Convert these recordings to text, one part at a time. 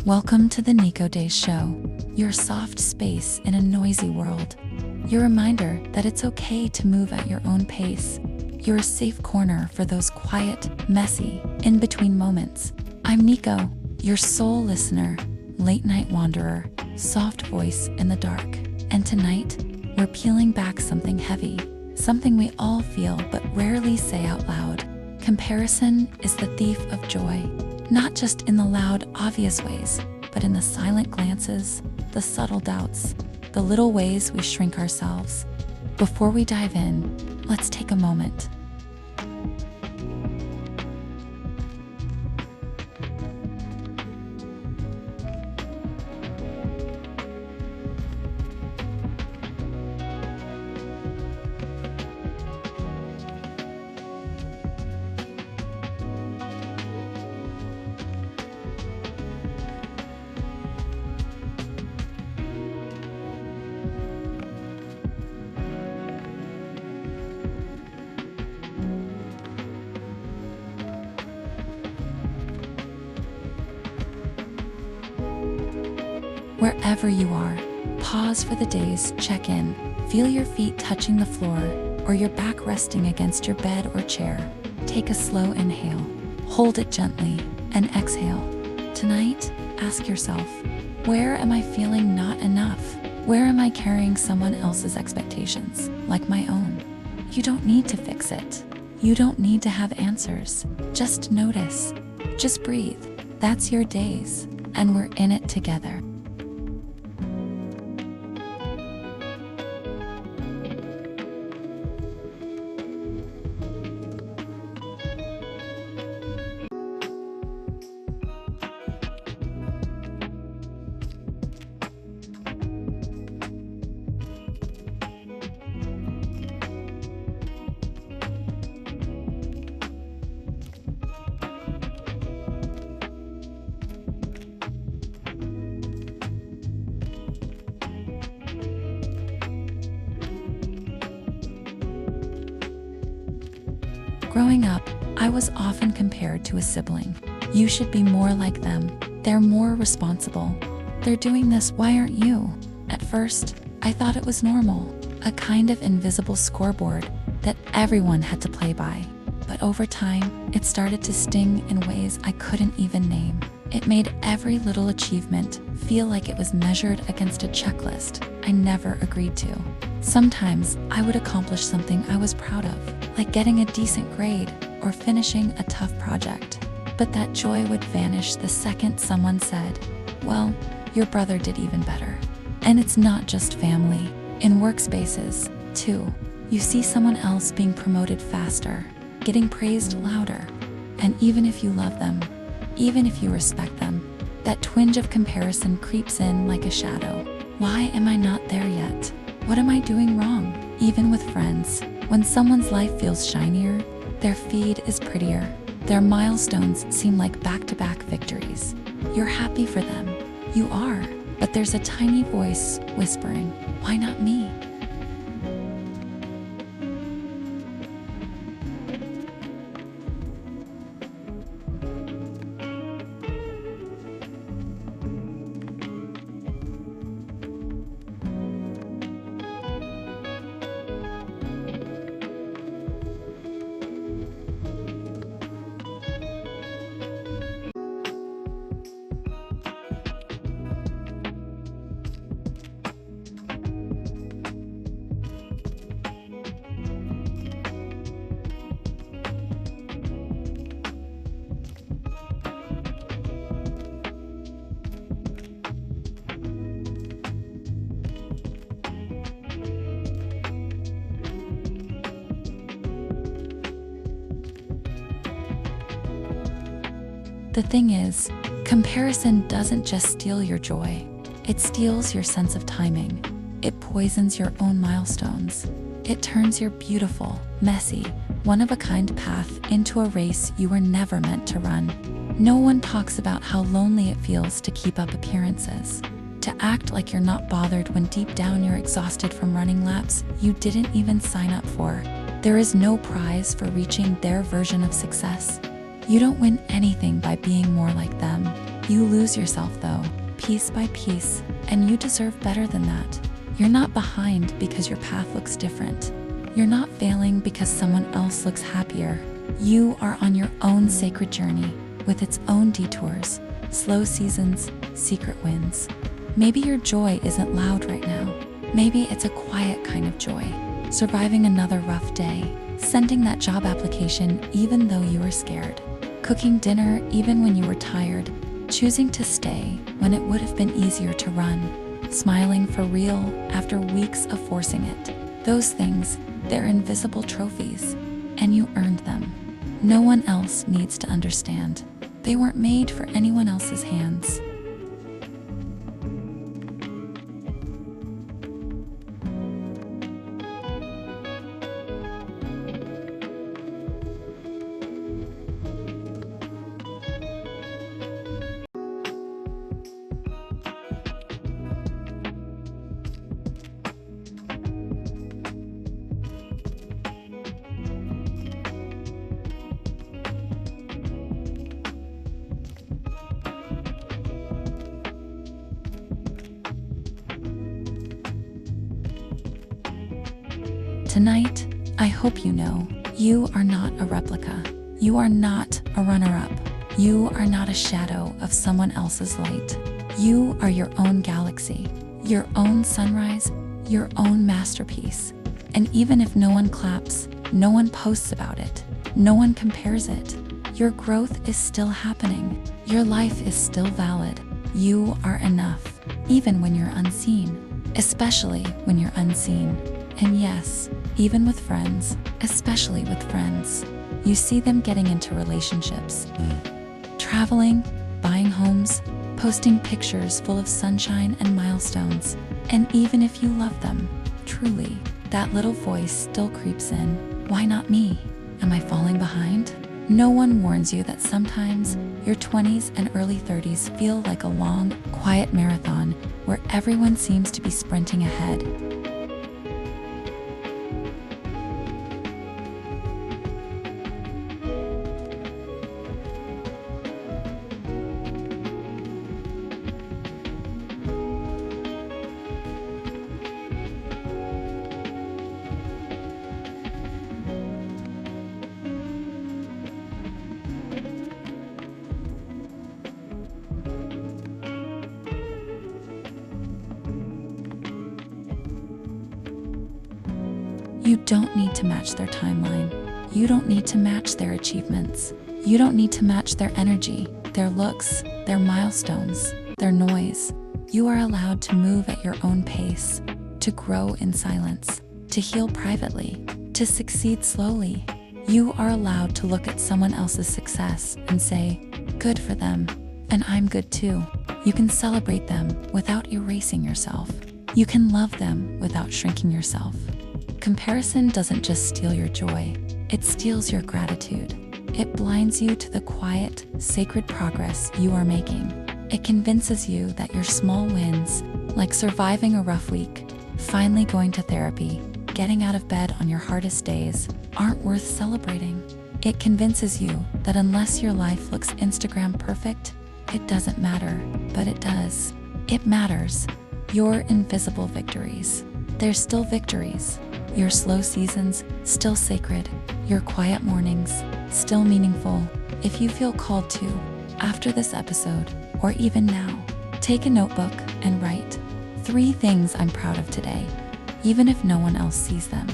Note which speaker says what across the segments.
Speaker 1: Welcome to the Nikko Daze Show, your soft space in a noisy world. Your reminder that it's okay to move at your own pace. You're a safe corner for those quiet, messy, in-between moments. I'm Nikko, your soul listener, late-night wanderer, soft voice in the dark. And tonight, we're peeling back something heavy, something we all feel but rarely say out loud. Comparison is the thief of joy. Not just in the loud, obvious ways, but in the silent glances, the subtle doubts, the little ways we shrink ourselves. Before we dive in, let's take a moment. Wherever you are, pause for the day's check-in. Feel your feet touching the floor or your back resting against your bed or chair. Take a slow inhale, hold it gently, and exhale. Tonight, ask yourself, where am I feeling not enough? Where am I carrying someone else's expectations, like my own? You don't need to fix it. You don't need to have answers. Just notice. Just breathe. That's your days, and we're in it together. Growing up, I was often compared to a sibling. You should be more like them. They're more responsible. They're doing this, why aren't you? At first, I thought it was normal, a kind of invisible scoreboard that everyone had to play by. But over time, it started to sting in ways I couldn't even name. It made every little achievement feel like it was measured against a checklist I never agreed to. Sometimes I would accomplish something I was proud of, like getting a decent grade or finishing a tough project. But that joy would vanish the second someone said, well, your brother did even better. And it's not just family. In workspaces, too, you see someone else being promoted faster, getting praised louder. And even if you love them, even if you respect them, that twinge of comparison creeps in like a shadow. Why am I not there yet? What am I doing wrong? Even with friends, when someone's life feels shinier, their feed is prettier, their milestones seem like back-to-back victories. You're happy for them. You are, but there's a tiny voice whispering, why not me? The thing is, comparison doesn't just steal your joy. It steals your sense of timing. It poisons your own milestones. It turns your beautiful, messy, one-of-a-kind path into a race you were never meant to run. No one talks about how lonely it feels to keep up appearances, to act like you're not bothered when deep down you're exhausted from running laps you didn't even sign up for. There is no prize for reaching their version of success. You don't win anything by being more like them. You lose yourself though, piece by piece, and you deserve better than that. You're not behind because your path looks different. You're not failing because someone else looks happier. You are on your own sacred journey with its own detours, slow seasons, secret wins. Maybe your joy isn't loud right now. Maybe it's a quiet kind of joy. Surviving another rough day, sending that job application even though you were scared, cooking dinner even when you were tired, choosing to stay when it would have been easier to run, smiling for real after weeks of forcing it. Those things, they're invisible trophies, and you earned them. No one else needs to understand. They weren't made for anyone else's hands. Tonight, I hope you know, you are not a replica. You are not a runner-up. You are not a shadow of someone else's light. You are your own galaxy, your own sunrise, your own masterpiece. And even if no one claps, no one posts about it, no one compares it, your growth is still happening. Your life is still valid. You are enough, even when you're unseen, especially when you're unseen. And yes, even with friends, especially with friends, you see them getting into relationships, traveling, buying homes, posting pictures full of sunshine and milestones. And even if you love them, truly, that little voice still creeps in. Why not me? Am I falling behind? No one warns you that sometimes your 20s and early 30s feel like a long, quiet marathon where everyone seems to be sprinting ahead. You don't need to match their timeline. You don't need to match their achievements. You don't need to match their energy, their looks, their milestones, their noise. You are allowed to move at your own pace, to grow in silence, to heal privately, to succeed slowly. You are allowed to look at someone else's success and say, good for them, and I'm good too. You can celebrate them without erasing yourself. You can love them without shrinking yourself. Comparison doesn't just steal your joy, it steals your gratitude. It blinds you to the quiet, sacred progress you are making. It convinces you that your small wins, like surviving a rough week, finally going to therapy, getting out of bed on your hardest days, aren't worth celebrating. It convinces you that unless your life looks Instagram perfect, it doesn't matter, but it does. It matters. Your invisible victories. They're still victories. Your slow seasons, still sacred. Your quiet mornings, still meaningful. If you feel called to, after this episode, or even now, take a notebook and write 3 things I'm proud of today, even if no one else sees them.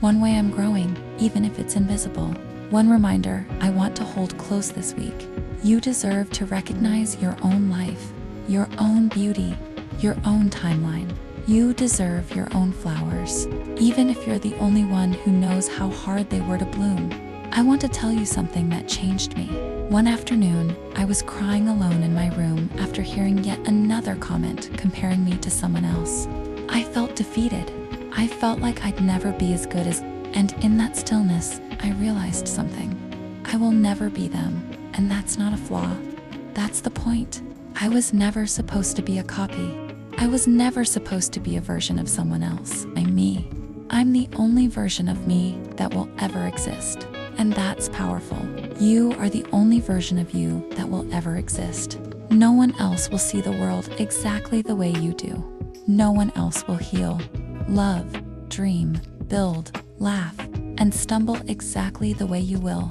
Speaker 1: 1 way I'm growing, even if it's invisible. 1 reminder I want to hold close this week. You deserve to recognize your own life, your own beauty, your own timeline. You deserve your own flowers, even if you're the only one who knows how hard they were to bloom. I want to tell you something that changed me. One afternoon, I was crying alone in my room after hearing yet another comment comparing me to someone else. I felt defeated. I felt like I'd never be as good as, and in that stillness, I realized something. I will never be them, and that's not a flaw. That's the point. I was never supposed to be a copy. I was never supposed to be a version of someone else. I'm me. I'm the only version of me that will ever exist. And that's powerful. You are the only version of you that will ever exist. No one else will see the world exactly the way you do. No one else will heal, love, dream, build, laugh, and stumble exactly the way you will.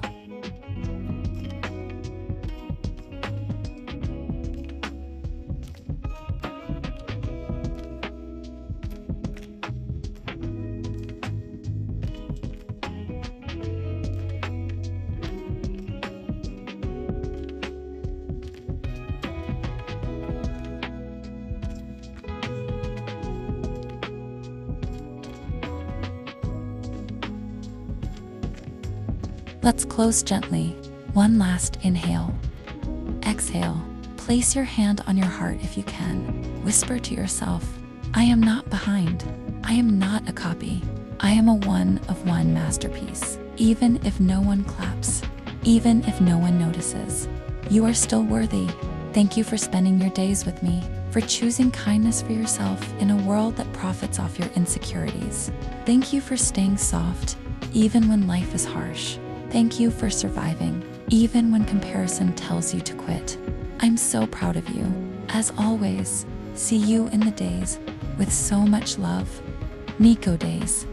Speaker 1: Let's close gently. One last inhale. Exhale. Place your hand on your heart if you can. Whisper to yourself, I am not behind. I am not a copy. I am a one-of-one masterpiece. Even if no one claps, even if no one notices, you are still worthy. Thank you for spending your days with me, for choosing kindness for yourself in a world that profits off your insecurities. Thank you for staying soft, even when life is harsh. Thank you for surviving, even when comparison tells you to quit. I'm so proud of you. As always, see you in the days with so much love. Nikko Daze.